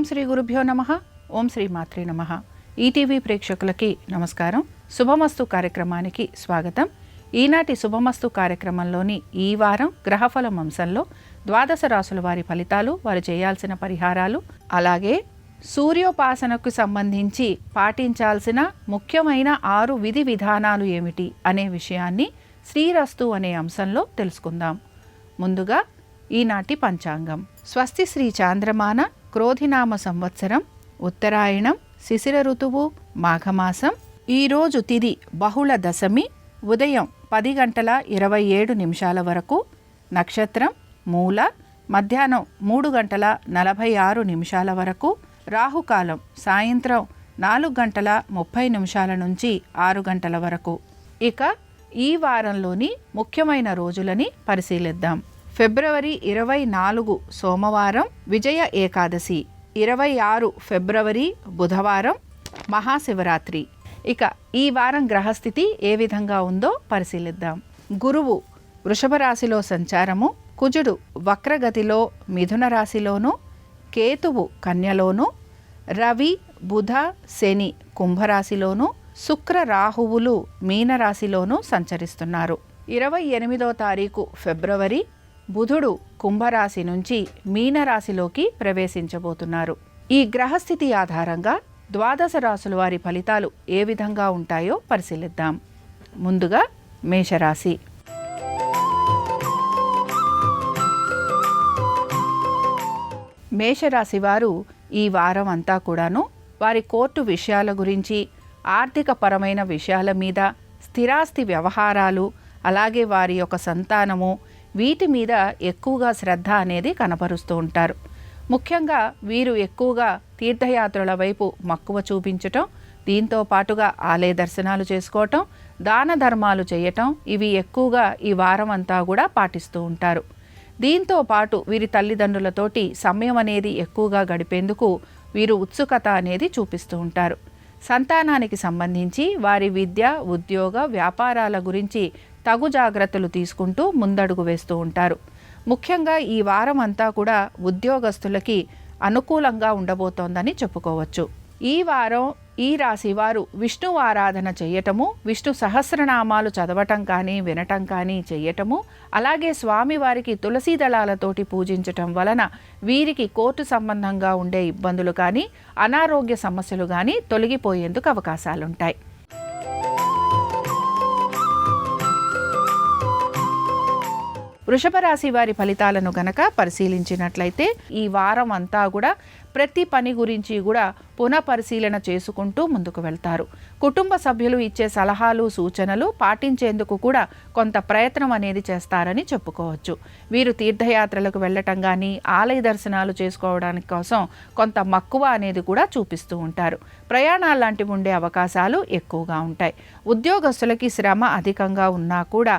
ఓం శ్రీ గురుభ్యో నమః. ఓం శ్రీ మాత్రే నమః. ఈటీవీ ప్రేక్షకులకి నమస్కారం. శుభమస్తు కార్యక్రమానికి స్వాగతం. ఈనాటి శుభమస్తు కార్యక్రమంలోని ఈ వారం గ్రహఫలం అంశంలో ద్వాదశ రాసుల వారి ఫలితాలు, వారు చేయాల్సిన పరిహారాలు, అలాగే సూర్యోపాసనకు సంబంధించి పాటించాల్సిన ముఖ్యమైన 6 విధి విధానాలు ఏమిటి అనే విషయాన్ని శ్రీరస్తు అనే అంశంలో తెలుసుకుందాం. ముందుగా ఈనాటి పంచాంగం. స్వస్తి శ్రీ చాంద్రమాన క్రోధినామ సంవత్సరం, ఉత్తరాయణం, శిశిర ఋతువు, మాఘమాసం. ఈరోజు తిథి బహుళ దశమి, ఉదయం 10:27 వరకు. నక్షత్రం మూల, మధ్యాహ్నం 3:46 వరకు. రాహుకాలం సాయంత్రం 4:30 నుంచి 6 వరకు. ఇక ఈ వారంలోని ముఖ్యమైన రోజులని పరిశీలిద్దాం. ఫిబ్రవరి 24 సోమవారం విజయ ఏకాదశి, 26 ఫిబ్రవరి బుధవారం మహాశివరాత్రి. ఇక ఈ వారం గ్రహస్థితి ఏ విధంగా ఉందో పరిశీలిద్దాం. గురువు వృషభ రాశిలో సంచారము, కుజుడు వక్రగతిలో మిథున రాశిలోను, కేతువు కన్యలోను, రవి బుధ శని కుంభరాశిలోను, శుక్ర రాహువులు మీనరాశిలోను సంచరిస్తున్నారు. 28వ తారీఖు ఫిబ్రవరి బుధుడు కుంభరాశి నుంచి మీనరాశిలోకి ప్రవేశించబోతున్నారు. ఈ గ్రహస్థితి ఆధారంగా ద్వాదశ రాశుల వారి ఫలితాలు ఏ విధంగా ఉంటాయో పరిశీలిద్దాం. ముందుగా మేషరాశి. మేషరాశి వారు ఈ వారం అంతా కూడాను వారి కోర్టు విషయాల గురించి, ఆర్థిక పరమైన విషయాల మీద, స్థిరాస్తి వ్యవహారాలు, అలాగే వారి యొక్క సంతానము, వీటి మీద ఎక్కువగా శ్రద్ధ అనేది కనపరుస్తూ ఉంటారు. ముఖ్యంగా వీరు ఎక్కువగా తీర్థయాత్రల వైపు మక్కువ చూపించటం, దీంతో పాటుగా ఆలయ దర్శనాలు చేసుకోవటం, దాన ధర్మాలు చేయటం, ఇవి ఎక్కువగా ఈ వారం అంతా కూడా పాటిస్తూ ఉంటారు. దీంతో పాటు వీరి తల్లిదండ్రులతోటి సమయం అనేది ఎక్కువగా గడిపేందుకు వీరు ఉత్సుకత అనేది చూపిస్తూ ఉంటారు. సంతానానికి సంబంధించి వారి విద్య, ఉద్యోగ, వ్యాపారాల గురించి తగు జాగ్రత్తలు తీసుకుంటూ ముందడుగు వేస్తూ ఉంటారు. ముఖ్యంగా ఈ వారం అంతా కూడా ఉద్యోగస్తులకి అనుకూలంగా ఉండబోతోందని చెప్పుకోవచ్చు. ఈ వారం ఈ రాశి వారు విష్ణు ఆరాధన చేయటము, విష్ణు సహస్రనామాలు చదవటం కానీ వినటం కానీ చేయటము, అలాగే స్వామివారికి తులసీ దళాలతోటి పూజించటం వలన వీరికి కోర్టు సంబంధంగా ఉండే ఇబ్బందులు కానీ, అనారోగ్య సమస్యలు కానీ తొలగిపోయేందుకు అవకాశాలుంటాయి. వృషభ రాశి వారి ఫలితాలను గనక పరిశీలించినట్లయితే ఈ వారం అంతా కూడా ప్రతి పని గురించి కూడా పునఃపరిశీలన చేసుకుంటూ ముందుకు వెళ్తారు. కుటుంబ సభ్యులు ఇచ్చే సలహాలు, సూచనలు పాటించేందుకు కూడా కొంత ప్రయత్నం అనేది చేస్తారని చెప్పుకోవచ్చు. వీరు తీర్థయాత్రలకు వెళ్ళటం కానీ, ఆలయ దర్శనాలు చేసుకోవడానికి కోసం కొంత మక్కువ అనేది కూడా చూపిస్తూ ఉంటారు. ప్రయాణాలు లాంటివి ఉండే అవకాశాలు ఎక్కువగా ఉంటాయి. ఉద్యోగస్తులకి శ్రమ అధికంగా ఉన్నా కూడా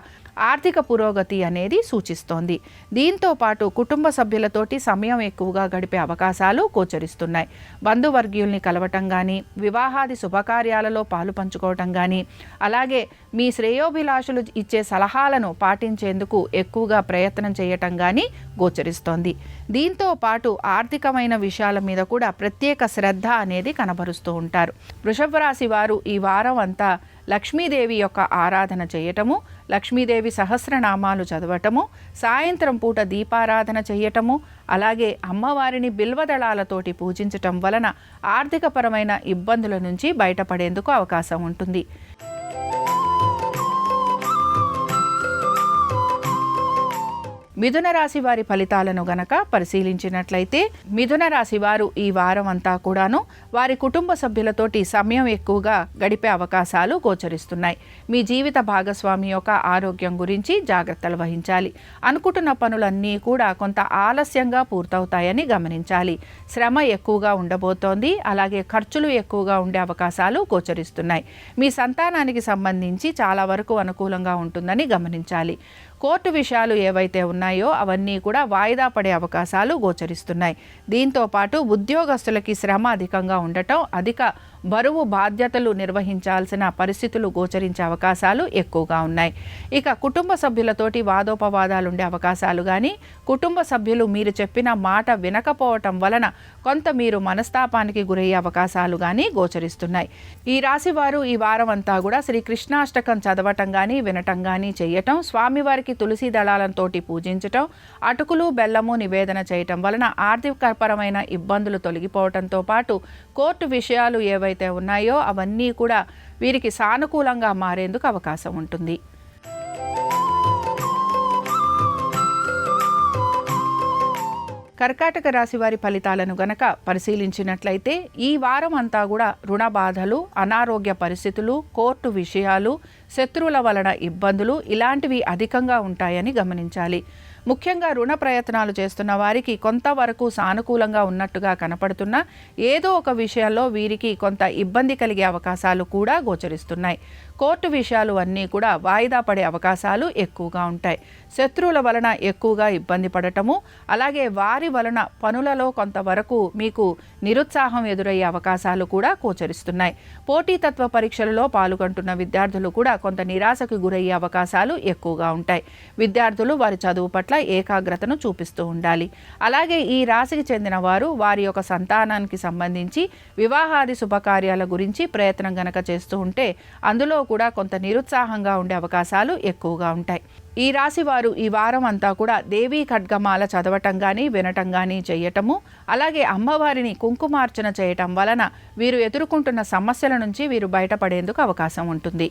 ఆర్థిక పురోగతి అనేది సూచిస్తోంది. దీంతో పాటు కుటుంబ సభ్యులతోటి సమయం ఎక్కువగా గడిపే అవకాశాలు గోచరిస్తున్నాయి. బంధువర్గీయుల్ని కలవటం కానీ, వివాహాది శుభకార్యాలలో పాలు పంచుకోవటం కానీ, అలాగే మీ శ్రేయోభిలాషులు ఇచ్చే సలహాలను పాటించేందుకు ఎక్కువగా ప్రయత్నం చేయటం కానీ గోచరిస్తోంది. దీంతో పాటు ఆర్థికమైన విషయాల మీద కూడా ప్రత్యేక శ్రద్ధ అనేది కనబరుస్తూ ఉంటారు. వృషభ రాశి వారు ఈ వారం అంతా లక్ష్మీదేవి యొక్క ఆరాధన చేయటము, లక్ష్మీదేవి సహస్రనామాలు చదవటము, సాయంత్రం పూట దీపారాధన చేయటము, అలాగే అమ్మవారిని బిల్వదళాలతోటి పూజించటం వలన ఆర్థికపరమైన ఇబ్బందుల నుంచి బయటపడేందుకు అవకాశం ఉంటుంది. మిథున రాశి వారి ఫలితాలను గనక పరిశీలించినట్లయితే మిథున రాశి వారు ఈ వారం అంతా కూడాను వారి కుటుంబ సభ్యులతోటి సమయం ఎక్కువగా గడిపే అవకాశాలు గోచరిస్తున్నాయి. మీ జీవిత భాగస్వామి యొక్క ఆరోగ్యం గురించి జాగ్రత్తలు వహించాలి. అనుకుంటున్న పనులన్నీ కూడా కొంత ఆలస్యంగా పూర్తవుతాయని గమనించాలి. శ్రమ ఎక్కువగా ఉండబోతోంది, అలాగే ఖర్చులు ఎక్కువగా ఉండే అవకాశాలు గోచరిస్తున్నాయి. మీ సంతానానికి సంబంధించి చాలా వరకు అనుకూలంగా ఉంటుందని గమనించాలి. కోర్టు విషయాలు ఏవైతే ఉన్నాయో అవన్నీ కూడా వాయిదా పడే అవకాశాలు గోచరిస్తున్నాయి. దీంతో పాటు ఉద్యోగస్తులకి శ్రమ అధికంగా ఉండటం, అధిక బరువు బాధ్యతలు నిర్వహించాల్సిన పరిస్థితులు గోచరించే అవకాశాలు ఎక్కువగా ఉన్నాయి. ఇక కుటుంబ సభ్యులతోటి వాదోపవాదాలు ఉండే అవకాశాలు కానీ, కుటుంబ సభ్యులు మీరు చెప్పిన మాట వినకపోవటం వలన కొంత మీరు మనస్తాపానికి గురయ్యే అవకాశాలు కానీ గోచరిస్తున్నాయి. ఈ రాశి వారు ఈ వారం అంతా కూడా శ్రీ కృష్ణాష్టకం చదవటం కానీ వినటం కానీ చేయటం, స్వామివారికి తులసి దళాలతోటి పూజించటం, అటుకులు బెల్లము నివేదన చేయటం వలన ఆర్థికపరమైన ఇబ్బందులు తొలగిపోవటంతో పాటు కోర్టు విషయాలు ఏవైతే ఉన్నాయో అవన్నీ కూడా వీరికి సానుకూలంగా మారేందుకు అవకాశం ఉంటుంది. కర్కాటక రాశి వారి ఫలితాలను గనక పరిశీలించినట్లయితే ఈ వారం అంతా కూడా రుణ బాధలు, అనారోగ్య పరిస్థితులు, కోర్టు విషయాలు, శత్రువుల వలన ఇబ్బందులు ఇలాంటివి అధికంగా ఉంటాయని గమనించాలి. ముఖ్యంగా రుణ ప్రయత్నాలు చేస్తున్న వారికి కొంతవరకు సానుకూలంగా ఉన్నట్టుగా కనపడుతున్నా ఏదో ఒక విషయంలో వీరికి కొంత ఇబ్బంది కలిగే అవకాశాలు కూడా గోచరిస్తున్నాయి. కోర్టు విషయాలు అన్నీ కూడా వాయిదా పడే అవకాశాలు ఎక్కువగా ఉంటాయి. శత్రువుల వలన ఎక్కువగా ఇబ్బంది పడటము, అలాగే వారి వలన పనులలో కొంతవరకు మీకు నిరుత్సాహం ఎదురయ్యే అవకాశాలు కూడా గోచరిస్తున్నాయి. పోటీతత్వ పరీక్షలలో పాల్గొంటున్న విద్యార్థులు కూడా కొంత నిరాశకు గురయ్యే అవకాశాలు ఎక్కువగా ఉంటాయి. విద్యార్థులు వారి చదువు పట్ల ఏకాగ్రతను చూపిస్తూ ఉండాలి. అలాగే ఈ రాశికి చెందిన వారు వారి యొక్క సంతానానికి సంబంధించి వివాహాది శుభకార్యాల గురించి ప్రయత్నం గనక చేస్తూ ఉంటే అందులో కూడా కొంత నిరుత్సాహంగా ఉండే అవకాశాలు ఎక్కువగా ఉంటాయి. ఈ రాశి వారు ఈ వారం అంతా కూడా దేవీ ఖడ్గమాల చదవటం కానీ వినటం కానీ చేయటము, అలాగే అమ్మవారిని కుంకుమార్చన చేయటం వలన వీరు ఎదుర్కొంటున్న సమస్యల నుంచి వీరు బయటపడేందుకు అవకాశం ఉంటుంది.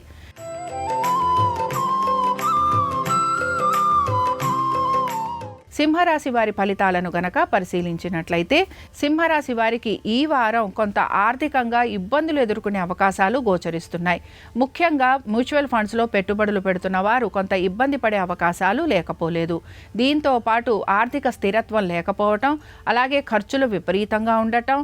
సింహరాశి వారి ఫలితాలను గనక పరిశీలించినట్లయితే సింహరాశి వారికి ఈ వారం కొంత ఆర్థికంగా ఇబ్బందులు ఎదుర్కొనే అవకాశాలు గోచరిస్తున్నాయి. ముఖ్యంగా మ్యూచువల్ ఫండ్స్లో పెట్టుబడులు పెడుతున్న వారు కొంత ఇబ్బంది పడే అవకాశాలు లేకపోలేదు. దీంతో పాటు ఆర్థిక స్థిరత్వం లేకపోవటం, అలాగే ఖర్చులు విపరీతంగా ఉండటం,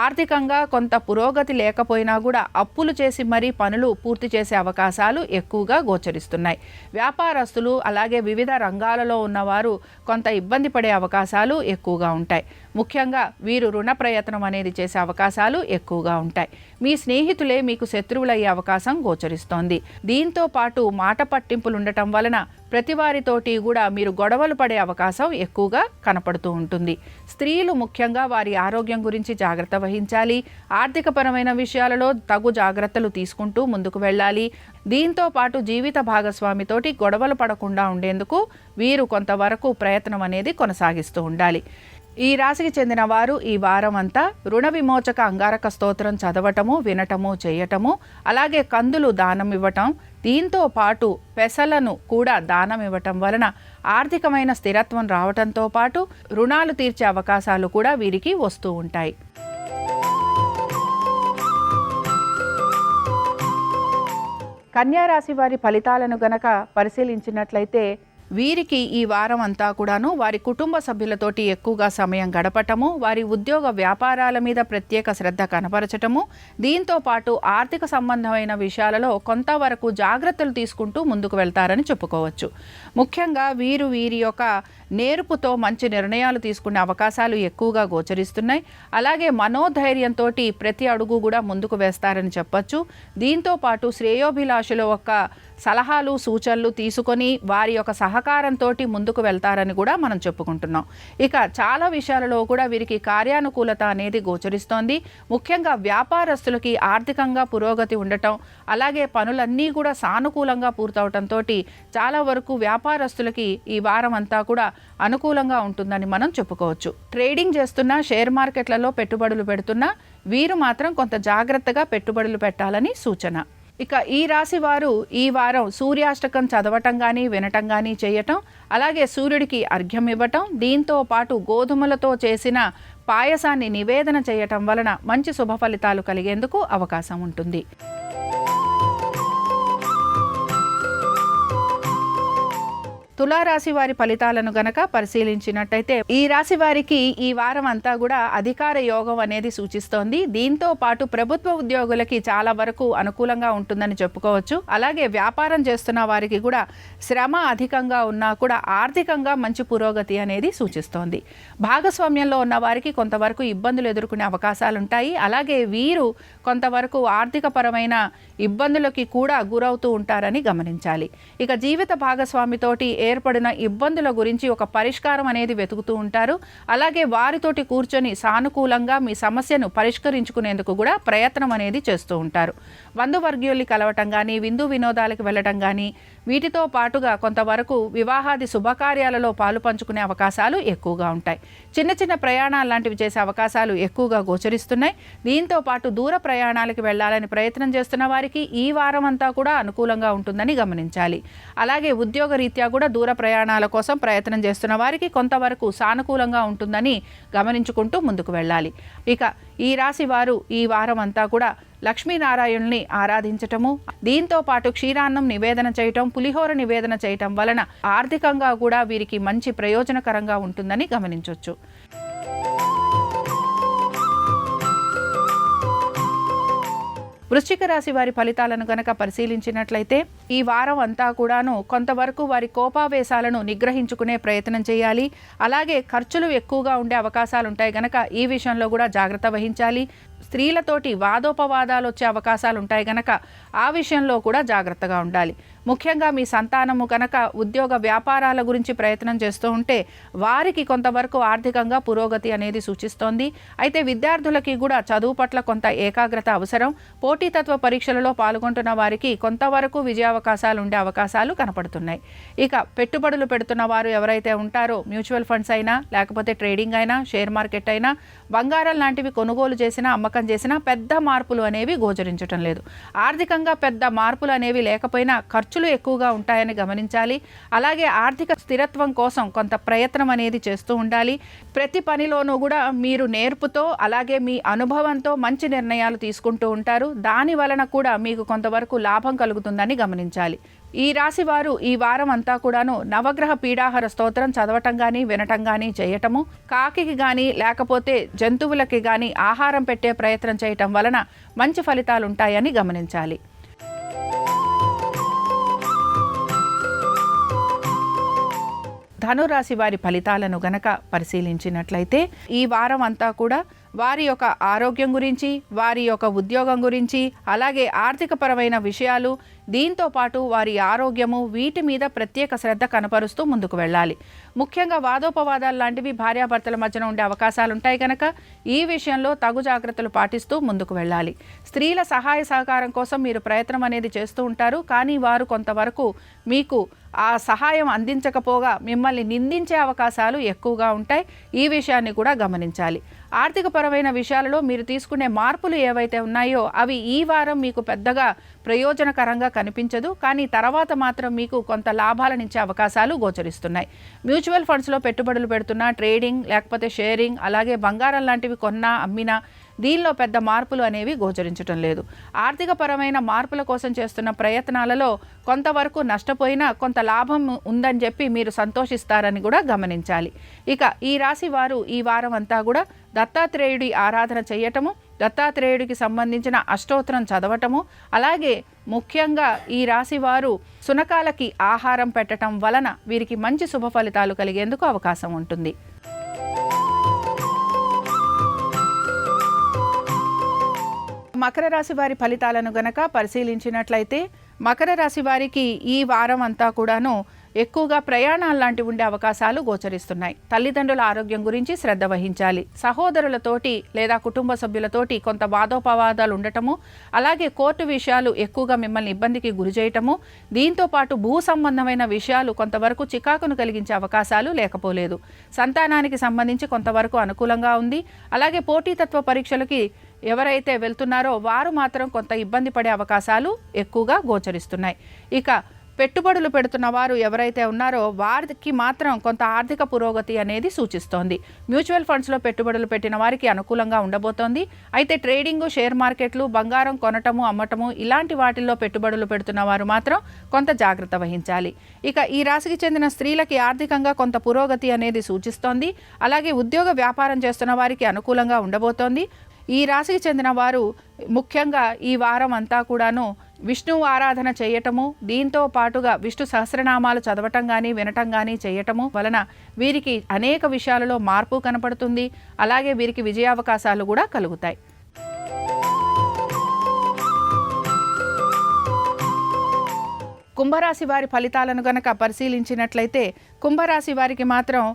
ఆర్థికంగా కొంత పురోగతి లేకపోయినా కూడా అప్పులు చేసి మరీ పనులు పూర్తి చేసే అవకాశాలు ఎక్కువగా గోచరిస్తున్నాయి. వ్యాపారస్తులు అలాగే వివిధ రంగాలలో ఉన్నవారు కొంత ఇబ్బంది పడే అవకాశాలు ఎక్కువగా ఉంటాయి. ముఖ్యంగా వీరు రుణ ప్రయత్నం అనేది చేసే అవకాశాలు ఎక్కువగా ఉంటాయి. మీ స్నేహితులే మీకు శత్రువులయ్యే అవకాశం గోచరిస్తోంది. దీంతో పాటు మాట పట్టింపులు ఉండటం వలన ప్రతి వారితోటి కూడా మీరు గొడవలు పడే అవకాశం ఎక్కువగా కనపడుతూ ఉంటుంది. స్త్రీలు ముఖ్యంగా వారి ఆరోగ్యం గురించి జాగ్రత్త వహించాలి. ఆర్థికపరమైన విషయాలలో తగు జాగ్రత్తలు తీసుకుంటూ ముందుకు వెళ్ళాలి. దీంతో పాటు జీవిత భాగస్వామితోటి గొడవలు పడకుండా ఉండేందుకు వీరు కొంతవరకు ప్రయత్నం అనేది కొనసాగిస్తూ ఉండాలి. ఈ రాశికి చెందిన వారు ఈ వారం అంతా రుణ విమోచక అంగారక స్తోత్రం చదవటము, వినటము, చేయటము, అలాగే కందులు దానం ఇవ్వటం, దీంతో పాటు పెసలను కూడా దానం ఇవ్వటం వలన ఆర్థికమైన స్థిరత్వం రావటంతో పాటు రుణాలు తీర్చే అవకాశాలు కూడా వీరికి వస్తూ ఉంటాయి. కన్యా రాశి వారి ఫలితాలను గనక పరిశీలించినట్లయితే వీరికి ఈ వారం అంతా కూడాను వారి కుటుంబ సభ్యులతోటి ఎక్కువగా సమయం గడపటము, వారి ఉద్యోగ వ్యాపారాల మీద ప్రత్యేక శ్రద్ధ కనపరచటము, దీంతో పాటు ఆర్థిక సంబంధమైన విషయాలలో కొంతవరకు జాగ్రత్తలు తీసుకుంటూ ముందుకు వెళ్తారని చెప్పుకోవచ్చు. ముఖ్యంగా వీరి యొక్క నేర్పుతో మంచి నిర్ణయాలు తీసుకునే అవకాశాలు ఎక్కువగా గోచరిస్తున్నాయి. అలాగే మనోధైర్యంతో ప్రతి అడుగు కూడా ముందుకు వేస్తారని చెప్పచ్చు. దీంతో పాటు శ్రేయోభిలాషుల యొక్క సలహాలు సూచనలు తీసుకొని వారి యొక్క సహకారంతో ముందుకు వెళ్తారని కూడా మనం చెప్పుకుంటున్నాం. ఇక చాలా విషయాలలో కూడా వీరికి కార్యానుకూలత అనేది గోచరిస్తోంది. ముఖ్యంగా వ్యాపారస్తులకి ఆర్థికంగా పురోగతి ఉండటం, అలాగే పనులన్నీ కూడా సానుకూలంగా పూర్తవటంతో చాలా వరకు వ్యాపారస్తులకి ఈ వారం అంతా కూడా అనుకూలంగా ఉంటుందని మనం చెప్పుకోవచ్చు. ట్రేడింగ్ చేస్తున్నా, షేర్ మార్కెట్లలో పెట్టుబడులు పెడుతున్నా వీరు మాత్రం కొంత జాగ్రత్తగా పెట్టుబడులు పెట్టాలని సూచన. ఇక ఈ రాశి వారు ఈ వారం సూర్యాష్టకం చదవటం కానీ వినటం కానీ చేయటం, అలాగే సూర్యుడికి అర్ఘ్యం ఇవ్వటం, దీంతో పాటు గోధుమలతో చేసిన పాయసాన్ని నివేదన చేయటం వలన మంచి శుభ ఫలితాలు కలిగేందుకు అవకాశం ఉంటుంది. తులారాశి వారి ఫలితాలను గనక పరిశీలించినట్టయితే ఈ రాశి వారికి ఈ వారం అంతా కూడా అధికార యోగం అనేది సూచిస్తోంది. దీంతో పాటు ప్రభుత్వ ఉద్యోగులకి చాలా వరకు అనుకూలంగా ఉంటుందని చెప్పుకోవచ్చు. అలాగే వ్యాపారం చేస్తున్న వారికి కూడా శ్రమ అధికంగా ఉన్నా కూడా ఆర్థికంగా మంచి పురోగతి అనేది సూచిస్తోంది. భాగస్వామ్యంలో ఉన్న వారికి కొంతవరకు ఇబ్బందులు ఎదుర్కొనే అవకాశాలు ఉంటాయి. అలాగే వీరు కొంతవరకు ఆర్థిక పరమైన ఇబ్బందులకి కూడా గురవుతూ ఉంటారని గమనించాలి. ఇక జీవిత భాగస్వామితోటి ఏర్పడిన ఇబ్బందుల గురించి ఒక పరిష్కారం అనేది వెతుకుతూ ఉంటారు. అలాగే వారితోటి కూర్చొని సానుకూలంగా మీ సమస్యను పరిష్కరించుకునేందుకు కూడా ప్రయత్నం అనేది చేస్తూ ఉంటారు. బంధువర్గీయుల్ని కలవటం కానీ, విందు వినోదాలకు వెళ్ళటం కానీ, వీటితో పాటుగా కొంతవరకు వివాహాది శుభకార్యాలలో పాలు పంచుకునే అవకాశాలు ఎక్కువగా ఉంటాయి. చిన్న చిన్న ప్రయాణాలు లాంటివి చేసే అవకాశాలు ఎక్కువగా గోచరిస్తున్నాయి. దీంతో పాటు దూర ప్రయాణాలకు వెళ్ళాలని ప్రయత్నం చేస్తున్న వారికి ఈ వారం అంతా కూడా అనుకూలంగా ఉంటుందని గమనించాలి. అలాగే ఉద్యోగ రీత్యా కూడా దూర ప్రయాణాల కోసం ప్రయత్నం చేస్తున్న వారికి కొంతవరకు సానుకూలంగా ఉంటుందని గమనించుకుంటూ ముందుకు వెళ్ళాలి. ఇక ఈ రాశి వారు ఈ వారం అంతా కూడా లక్ష్మీనారాయణుల్ని ఆరాధించటము, దీంతో పాటు క్షీరాన్నం నివేదన చేయటం, పులిహోర నివేదన చేయటం వలన ఆర్థికంగా కూడా వీరికి మంచి ప్రయోజనకరంగా ఉంటుందని గమనించవచ్చు. వృశ్చిక రాశి వారి ఫలితాలను గనక పరిశీలించినట్లయితే ఈ వారం అంతా కూడాను కొంతవరకు వారి కోపావేశాలను నిగ్రహించుకునే ప్రయత్నం చేయాలి. అలాగే ఖర్చులు ఎక్కువగా ఉండే అవకాశాలు ఉంటాయి గనక ఈ విషయంలో కూడా జాగ్రత్త వహించాలి. స్త్రీలతోటి వాదోపవాదాలు వచ్చే అవకాశాలు ఉంటాయి గనక ఆ విషయంలో కూడా జాగ్రత్తగా ఉండాలి. ముఖ్యంగా మీ సంతానము కనుక ఉద్యోగ వ్యాపారాల గురించి ప్రయత్నం చేస్తూ ఉంటే వారికి కొంతవరకు ఆర్థికంగా పురోగతి అనేది సూచిస్తోంది. అయితే విద్యార్థులకి కూడా చదువు పట్ల కొంత ఏకాగ్రత అవసరం. పోటీతత్వ పరీక్షలలో పాల్గొంటున్న వారికి కొంతవరకు విజయావకాశాలు ఉండే అవకాశాలు కనపడుతున్నాయి. ఇక పెట్టుబడులు పెడుతున్న వారు ఎవరైతే ఉంటారో మ్యూచువల్ ఫండ్స్ అయినా, లేకపోతే ట్రేడింగ్ అయినా, షేర్ మార్కెట్ అయినా, బంగారం లాంటివి కొనుగోలు చేసినా, అమ్మకం చేసినా పెద్ద మార్పులు అనేవి గోచరించటం లేదు. ఆర్థికంగా పెద్ద మార్పులు అనేవి లేకపోయినా ఖర్చులు ఎక్కువగా ఉంటాయని గమనించాలి. అలాగే ఆర్థిక స్థిరత్వం కోసం కొంత ప్రయత్నం అనేది చేస్తూ ఉండాలి. ప్రతి పనిలోనూ కూడా మీరు నేర్పుతో అలాగే మీ అనుభవంతో మంచి నిర్ణయాలు తీసుకుంటూ ఉంటారు. దాని వలన కూడా మీకు కొంతవరకు లాభం కలుగుతుందని గమనించాలి. ఈ రాశి వారు ఈ వారం అంతా కూడాను నవగ్రహ పీడాహార స్తోత్రం చదవటం కానీ, వినటం కానీ చేయటము, కాకికి కానీ లేకపోతే జంతువులకి కానీ ఆహారం పెట్టే ప్రయత్నం చేయటం వలన మంచి ఫలితాలు ఉంటాయని గమనించాలి. ధనురాశి వారి ఫలితాలను గనక పరిశీలించినట్లయితే ఈ వారం అంతా కూడా వారి యొక్క ఆరోగ్యం గురించి, వారి యొక్క ఉద్యోగం గురించి, అలాగే ఆర్థికపరమైన విషయాలు, దీంతో పాటు వారి ఆరోగ్యము, వీటి మీద ప్రత్యేక శ్రద్ధ కనపరుస్తూ ముందుకు వెళ్ళాలి. ముఖ్యంగా వాదోపవాదాలు లాంటివి భార్యాభర్తల మధ్యన ఉండే అవకాశాలు ఉంటాయి కనుక ఈ విషయంలో తగు జాగ్రత్తలు పాటిస్తూ ముందుకు వెళ్ళాలి. స్త్రీల సహాయ సహకారం కోసం మీరు ప్రయత్నం అనేది చేస్తూ ఉంటారు. కానీ వారు కొంతవరకు మీకు ఆ సహాయం అందించకపోగా మిమ్మల్ని నిందించే అవకాశాలు ఎక్కువగా ఉంటాయి. ఈ విషయాన్ని కూడా గమనించాలి. ఆర్థికపరమైన విషయాలలో మీరు తీసుకునే మార్పులు ఏవైతే ఉన్నాయో అవి ఈ వారం మీకు పెద్దగా ప్రయోజనకరంగా కనిపించదు. కానీ తర్వాత మాత్రం మీకు కొంత లాభాలనిచ్చే అవకాశాలు గోచరిస్తున్నాయి. మ్యూచువల్ ఫండ్స్లో పెట్టుబడులు పెడుతున్నా, ట్రేడింగ్ లేకపోతే షేరింగ్, అలాగే బంగారం లాంటివి కొన్నా, అమ్మినా దీనిలో పెద్ద మార్పులు అనేవి గోచరించటం లేదు. ఆర్థికపరమైన మార్పుల కోసం చేస్తున్న ప్రయత్నాలలో కొంతవరకు నష్టపోయినా కొంత లాభం ఉందని చెప్పి మీరు సంతోషిస్తారని కూడా గమనించాలి. ఇక ఈ రాశి వారు ఈ వారం అంతా కూడా దత్తాత్రేయుడి ఆరాధన చేయటము, దత్తాత్రేయుడికి సంబంధించిన అష్టోత్తరం చదవటము, అలాగే ముఖ్యంగా ఈ రాశి వారు సునకాలకి ఆహారం పెట్టడం వలన వీరికి మంచి శుభ ఫలితాలు కలిగేందుకు అవకాశం ఉంటుంది. మకర రాశి వారి ఫలితాలను గనక పరిశీలించినట్లయితే మకర రాశి వారికి ఈ వారం అంతా కూడాను ఎక్కువగా ప్రయాణాలు లాంటివి ఉండే అవకాశాలు గోచరిస్తున్నాయి. తల్లిదండ్రుల ఆరోగ్యం గురించి శ్రద్ధ వహించాలి. సహోదరులతోటి లేదా కుటుంబ సభ్యులతోటి కొంత వాదోపవాదాలు ఉండటము, అలాగే కోర్టు విషయాలు ఎక్కువగా మిమ్మల్ని ఇబ్బందికి గురి చేయటము, దీంతో పాటు భూ సంబంధమైన విషయాలు కొంతవరకు చికాకును కలిగించే అవకాశాలు లేకపోలేదు. సంతానానికి సంబంధించి కొంతవరకు అనుకూలంగా ఉంది. అలాగే పోటీతత్వ పరీక్షలకి ఎవరైతే వెళ్తున్నారో వారు మాత్రం కొంత ఇబ్బంది పడే అవకాశాలు ఎక్కువగా గోచరిస్తున్నాయి. ఇక పెట్టుబడులు పెడుతున్న వారు ఎవరైతే ఉన్నారో వారికి మాత్రం కొంత ఆర్థిక పురోగతి అనేది సూచిస్తోంది. మ్యూచువల్ ఫండ్స్లో పెట్టుబడులు పెట్టిన వారికి అనుకూలంగా ఉండబోతోంది. అయితే ట్రేడింగ్, షేర్ మార్కెట్లు, బంగారం కొనటము అమ్మటము ఇలాంటి వాటిల్లో పెట్టుబడులు పెడుతున్న వారు మాత్రం కొంత జాగ్రత్త వహించాలి. ఇక ఈ రాశికి చెందిన స్త్రీలకి ఆర్థికంగా కొంత పురోగతి అనేది సూచిస్తోంది. అలాగే ఉద్యోగ వ్యాపారం చేస్తున్న వారికి అనుకూలంగా ఉండబోతోంది. ఈ రాశికి చెందిన వారు ముఖ్యంగా ఈ వారం అంతా కూడాను విష్ణువు ఆరాధన చేయటము, దీంతో పాటుగా విష్ణు సహస్రనామాలు చదవటం కానీ వినటం కానీ చేయటము వలన వీరికి అనేక విషయాలలో మార్పు కనపడుతుంది. అలాగే వీరికి విజయావకాశాలు కూడా కలుగుతాయి. కుంభరాశి వారి ఫలితాలను గనక పరిశీలించినట్లయితే కుంభరాశి వారికి మాత్రం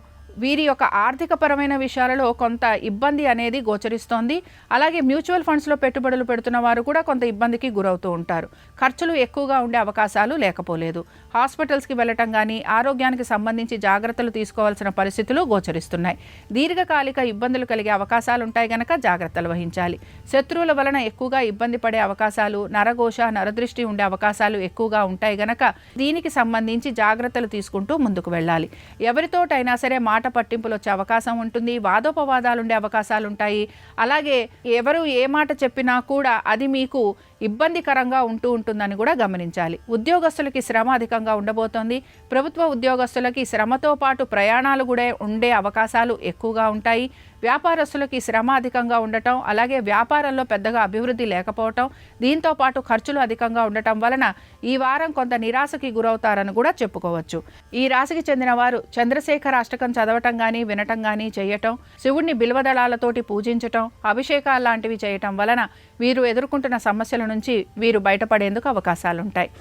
వీరి యొక్క ఆర్థికపరమైన విషయాలలో కొంత ఇబ్బంది అనేది గోచరిస్తోంది. అలాగే మ్యూచువల్ ఫండ్స్లో పెట్టుబడులు పెడుతున్న వారు కూడా కొంత ఇబ్బందికి గురవుతూ ఉంటారు. ఖర్చులు ఎక్కువగా ఉండే అవకాశాలు లేకపోలేదు. హాస్పిటల్స్కి వెళ్ళటం కానీ ఆరోగ్యానికి సంబంధించి జాగ్రత్తలు తీసుకోవాల్సిన పరిస్థితులు గోచరిస్తున్నాయి. దీర్ఘకాలిక ఇబ్బందులు కలిగే అవకాశాలు ఉంటాయి గనక జాగ్రత్తలు వహించాలి. శత్రువుల వలన ఎక్కువగా ఇబ్బంది పడే అవకాశాలు, నరఘోష, నరదృష్టి ఉండే అవకాశాలు ఎక్కువగా ఉంటాయి గనక దీనికి సంబంధించి జాగ్రత్తలు తీసుకుంటూ ముందుకు వెళ్ళాలి. ఎవరితోటైనా సరే మాట పట్టింపులు వచ్చే అవకాశం ఉంటుంది. వాదోపవాదాలు ఉండే అవకాశాలు ఉంటాయి. అలాగే ఎవరు ఏ మాట చెప్పినా కూడా అది మీకు ఇబ్బందికరంగా ఉంటుందని కూడా గమనించాలి. ఉద్యోగస్తులకి శ్రమ అధికంగా ఉండబోతోంది. ప్రభుత్వ ఉద్యోగస్తులకి శ్రమతో పాటు ప్రయాణాలు కూడా ఉండే అవకాశాలు ఎక్కువగా ఉంటాయి. వ్యాపారస్తులకి శ్రమ అధికంగా ఉండటం, అలాగే వ్యాపారంలో పెద్దగా అభివృద్ధి లేకపోవటం, దీంతో పాటు ఖర్చులు అధికంగా ఉండటం వలన ఈ వారం కొంత నిరాశకి గురవుతారని కూడా చెప్పుకోవచ్చు. ఈ రాశికి చెందిన వారు చంద్రశేఖర అష్టకం చదవటం కానీ వినటం కానీ చేయటం, శివుణ్ణి బిల్వదళాలతోటి పూజించటం, అభిషేకాలు లాంటివి చేయటం వలన వీరు ఎదుర్కొంటున్న సమస్యల నుంచి వీరు బయటపడేందుకు అవకాశాలుంటాయి.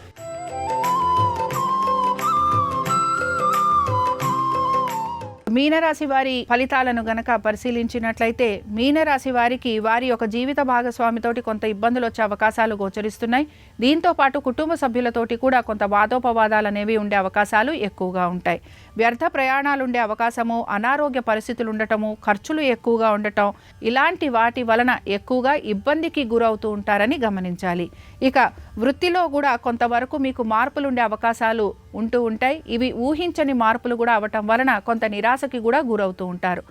మీనరాశి వారి ఫలితాలను గనక పరిశీలించినట్లయితే మీనరాశి వారికి వారి యొక్క జీవిత భాగస్వామితోటి కొంత ఇబ్బందులు వచ్చే అవకాశాలు గోచరిస్తున్నాయి. దీంతో పాటు కుటుంబ సభ్యులతోటి కూడా కొంత వాదోపవాదాలు అనేవి ఉండే అవకాశాలు ఎక్కువగా ఉంటాయి. వ్యర్థ ప్రయాణాలు ఉండే అవకాశము, అనారోగ్య పరిస్థితులు ఉండటము, ఖర్చులు ఎక్కువగా ఉండటం ఇలాంటి వాటి వలన ఎక్కువగా ఇబ్బందికి గురవుతూ ఉంటారని గమనించాలి. ఇక వృత్తిలో కూడా కొంతవరకు మీకు మార్పులు ఉండే అవకాశాలు ఉంటూ ఉంటాయి. ఇవి ఊహించని మార్పులు కూడా అవటం వలన కొంత నిరాశకి కూడా గురవుతూ ఉంటారు.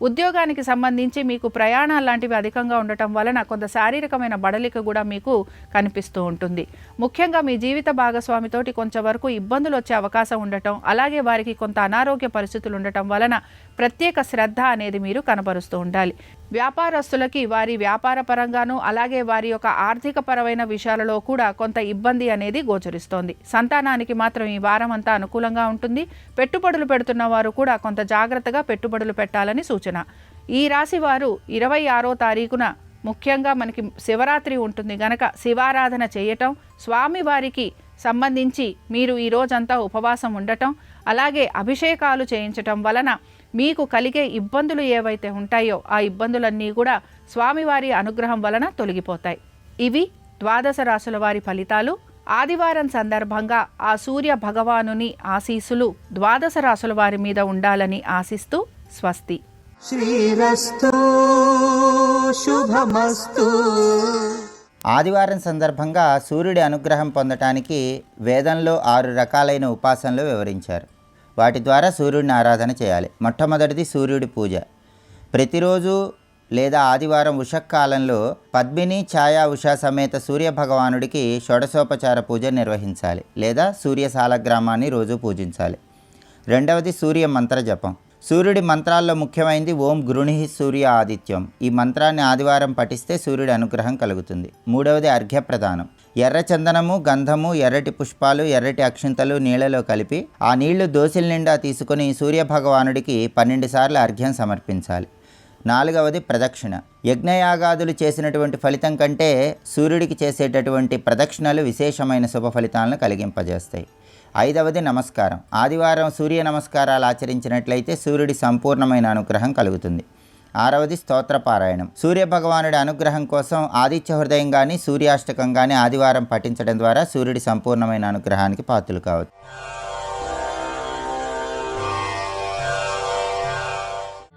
ఉద్యోగానికి సంబంధించి మీకు ప్రయాణాలు లాంటివి అధికంగా ఉండటం వలన కొంత శారీరకమైన బడలిక కూడా మీకు కనిపిస్తూ ఉంటుంది. ముఖ్యంగా మీ జీవిత భాగస్వామితోటి కొంచెంవరకు ఇబ్బందులు వచ్చే అవకాశం ఉండటం, అలాగే వారికి కొంత అనారోగ్య పరిస్థితులు ఉండటం వలన ప్రత్యేక శ్రద్ధ అనేది మీరు కనబరుస్తూ ఉండాలి. వ్యాపారస్తులకి వారి వ్యాపార పరంగాను అలాగే వారి యొక్క ఆర్థిక పరమైన విషయాలలో కూడా కొంత ఇబ్బంది అనేది గోచరిస్తోంది. సంతానానికి మాత్రం ఈ వారం అంతా అనుకూలంగా ఉంటుంది. పెట్టుబడులు పెడుతున్న వారు కూడా కొంత జాగ్రత్తగా పెట్టుబడులు పెట్టాలని సూచన. ఈ రాశి వారు 26వ తారీఖున ముఖ్యంగా మనకి శివరాత్రి ఉంటుంది గనక శివారాధన చేయటం, స్వామివారికి సంబంధించి మీరు ఈ రోజంతా ఉపవాసం ఉండటం, అలాగే అభిషేకాలు చేయించటం వలన మీకు కలిగే ఇబ్బందులు ఏవైతే ఉంటాయో ఆ ఇబ్బందులన్నీ కూడా స్వామివారి అనుగ్రహం వలన తొలగిపోతాయి. ఇవి ద్వాదశ రాశుల వారి ఫలితాలు. ఆదివారం సందర్భంగా ఆ సూర్య భగవానుని ఆశీస్సులు ద్వాదశ రాశుల వారి మీద ఉండాలని ఆశిస్తూ స్వస్తి. శ్రీరస్తు శుభమస్తు. ఆదివారం సందర్భంగా సూర్యుడి అనుగ్రహం పొందటానికి వేదంలో 6 రకాలైన ఉపాసనలు వివరించారు. వాటి ద్వారా సూర్యుడిని ఆరాధన చేయాలి. మొట్టమొదటిది సూర్యుడి పూజ. ప్రతిరోజు లేదా ఆదివారం ఉషకాలంలో పద్మిని ఛాయా ఉషా సమేత సూర్య భగవానుడికి షోడశోపచార పూజ నిర్వహించాలి లేదా సూర్య సాలగ్రామాన్ని రోజు పూజించాలి. రెండవది సూర్య మంత్ర జపం. సూర్యుడి మంత్రాల్లో ముఖ్యమైనది ఓం గృణి సూర్య ఆదిత్యం. ఈ మంత్రాన్ని ఆదివారం పఠిస్తే సూర్యుడి అనుగ్రహం కలుగుతుంది. మూడవది అర్ఘ్యప్రదానం. ఎర్ర చందనము, గంధము, ఎర్రటి పుష్పాలు, ఎర్రటి అక్షింతలు నీళ్లలో కలిపి ఆ నీళ్లు దోసిల నిండా తీసుకుని సూర్యభగవానుడికి 12 సార్లు అర్ఘ్యం సమర్పించాలి. నాలుగవది ప్రదక్షిణ. యజ్ఞయాగాదులు చేసినటువంటి ఫలితం కంటే సూర్యుడికి చేసేటటువంటి ప్రదక్షిణలు విశేషమైన శుభ ఫలితాలను కలిగింపజేస్తాయి. ఐదవది నమస్కారం. ఆదివారం సూర్య నమస్కారాలు ఆచరించినట్లయితే సూర్యుడి సంపూర్ణమైన అనుగ్రహం కలుగుతుంది. ఆరవది స్తోత్రపారాయణం. సూర్యభగవానుడి అనుగ్రహం కోసం ఆదిత్య హృదయం కానీ సూర్యాష్టకం కానీ ఆదివారం పఠించడం ద్వారా సూర్యుడి సంపూర్ణమైన అనుగ్రహానికి పాత్రలు కావచ్చు.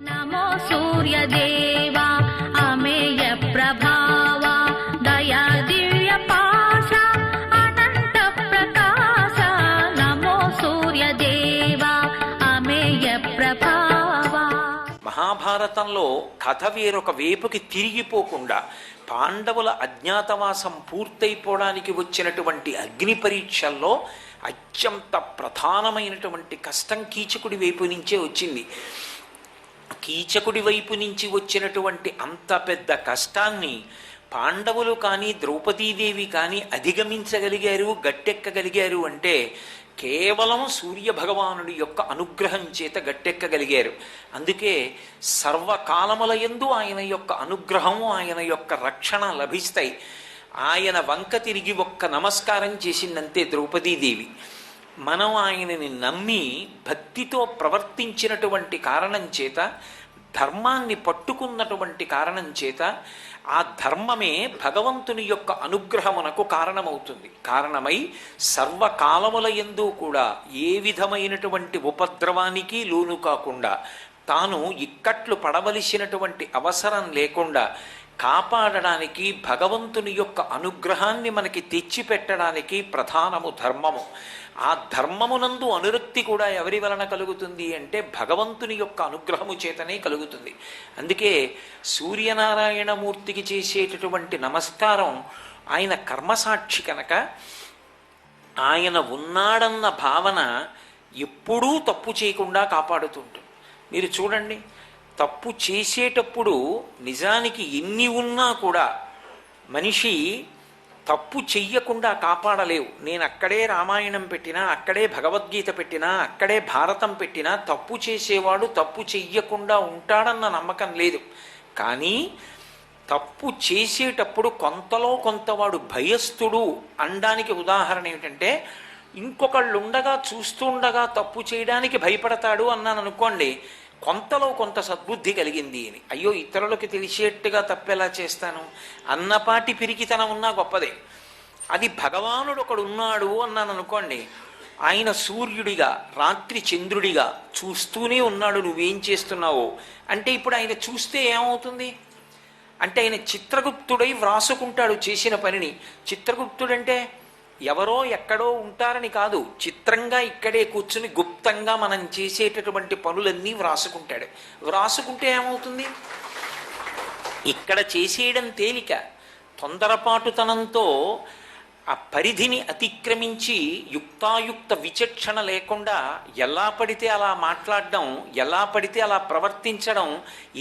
నమో సూర్యదేవా అమేయ ప్రభావా దయా దివ్య పాశ అనంత ప్రకాశ ప్రభావా. మహాభారతంలో కథ వేరొక వేపుకి తిరిగిపోకుండా పాండవుల అజ్ఞాతవాసం పూర్తయిపోవడానికి వచ్చినటువంటి అగ్ని పరీక్షల్లో అత్యంత ప్రధానమైనటువంటి కష్టం కీచకుడి వైపు నుంచే వచ్చింది. కీచకుడి వైపు నుంచి వచ్చినటువంటి అంత పెద్ద కష్టాన్ని పాండవులు కానీ ద్రౌపదీదేవి కానీ అధిగమించగలిగారు, గట్టెక్కగలిగారు అంటే కేవలం సూర్యభగవానుడి యొక్క అనుగ్రహం చేత గట్టెక్కగలిగారు. అందుకే సర్వకాలములయందు ఆయన యొక్క అనుగ్రహము, ఆయన యొక్క రక్షణ లభిస్తాయి. ఆయన వంక తిరిగి ఒక్క నమస్కారం చేసిందంతే ద్రౌపదీదేవి. మనం ఆయనని నమ్మి భక్తితో ప్రవర్తించినటువంటి కారణం చేత, ధర్మాన్ని పట్టుకున్నటువంటి కారణం చేత ఆ ధర్మమే భగవంతుని యొక్క అనుగ్రహమునకు కారణమై సర్వకాలముల యందు కూడా ఏ విధమైనటువంటి ఉపద్రవానికి లోను కాకుండా, తాను ఇక్కట్లు పడవలసినటువంటి అవసరం లేకుండా కాపాడడానికి, భగవంతుని యొక్క అనుగ్రహాన్ని మనకి తెచ్చిపెట్టడానికి ప్రధానము ధర్మము. ఆ ధర్మమునందు అనురక్తి కూడా ఎవరి వలన కలుగుతుంది అంటే భగవంతుని యొక్క అనుగ్రహము చేతనే కలుగుతుంది. అందుకే సూర్యనారాయణమూర్తికి చేసేటటువంటి నమస్కారం ఆయన కర్మసాక్షి కనుక ఆయన ఉన్నాడన్న భావన ఎప్పుడూ తప్పు చేయకుండా కాపాడుతుంటుంది. మీరు చూడండి, తప్పు చేసేటప్పుడు నిజానికి ఎన్ని ఉన్నా కూడా మనిషి తప్పు చెయ్యకుండా కాపాడలేవు. నేను అక్కడే రామాయణం పెట్టినా, అక్కడే భగవద్గీత పెట్టినా, అక్కడే భారతం పెట్టినా తప్పు చేసేవాడు తప్పు చెయ్యకుండా ఉంటాడన్న నమ్మకం లేదు. కానీ తప్పు చేసేటప్పుడు కొంతలో కొంతవాడు భయస్థుడు అనడానికి ఉదాహరణ ఏమిటంటే, ఇంకొకళ్ళు ఉండగా చూస్తుండగా తప్పు చేయడానికి భయపడతాడు అన్నాను అనుకోండి, కొంతలో కొంత సద్బుద్ధి కలిగింది అని. అయ్యో ఇతరులకు తెలిసేట్టుగా తప్పెలా చేస్తాను అన్నపాటి పిరికితనం ఉన్నా గొప్పదే. అది భగవానుడు ఒకడు ఉన్నాడు అన్నాను అనుకోండి, ఆయన సూర్యుడిగా రాత్రి చంద్రుడిగా చూస్తూనే ఉన్నాడు, నువ్వేం చేస్తున్నావో అంటే ఇప్పుడు ఆయన చూస్తే ఏమవుతుంది అంటే ఆయన చిత్రగుప్తుడై వ్రాసుకుంటాడు చేసిన పనిని. చిత్రగుప్తుడంటే ఎవరో ఎక్కడో ఉంటారని కాదు, చిత్రంగా ఇక్కడే కూర్చుని గుప్తంగా మనం చేసేటటువంటి పనులన్నీ వ్రాసుకుంటాడు. వ్రాసుకుంటే ఏమవుతుంది, ఇక్కడ చేసేయడం తేలిక. తొందరపాటుతనంతో ఆ పరిధిని అతిక్రమించి యుక్తాయుక్త విచక్షణ లేకుండా ఎలా పడితే అలా మాట్లాడడం, ఎలా పడితే అలా ప్రవర్తించడం,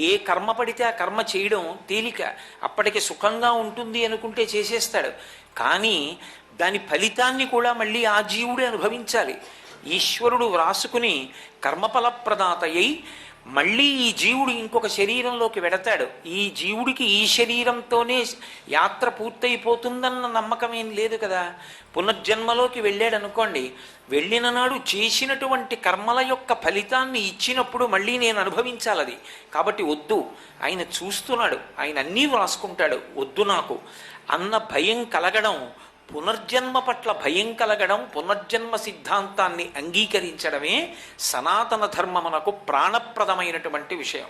ఏ కర్మ పడితే ఆ కర్మ చేయడం తేలిక. అప్పటికి సుఖంగా ఉంటుంది అనుకుంటే చేసేస్తాడు. కానీ దాని ఫలితాన్ని కూడా మళ్ళీ ఆ జీవుడే అనుభవించాలి. ఈశ్వరుడు వ్రాసుకుని కర్మఫలప్రదాతయ్యి మళ్ళీ ఈ జీవుడు ఇంకొక శరీరంలోకి వెడతాడు. ఈ జీవుడికి ఈ శరీరంతోనే యాత్ర పూర్తయిపోతుందన్న నమ్మకం ఏం లేదు కదా. పునర్జన్మలోకి వెళ్ళాడు అనుకోండి, వెళ్ళిన నాడు చేసినటువంటి కర్మల యొక్క ఫలితాన్ని ఇచ్చినప్పుడు మళ్ళీ నేను అనుభవించాలి అది. కాబట్టి వద్దు, ఆయన చూస్తున్నాడు, ఆయన అన్నీ వ్రాసుకుంటాడు, వద్దు నాకు అన్న భయం కలగడం, పునర్జన్మ పట్ల భయం కలగడం, పునర్జన్మ సిద్ధాంతాన్ని అంగీకరించడమే సనాతన ధర్మమునకు ప్రాణప్రదమైనటువంటి విషయం.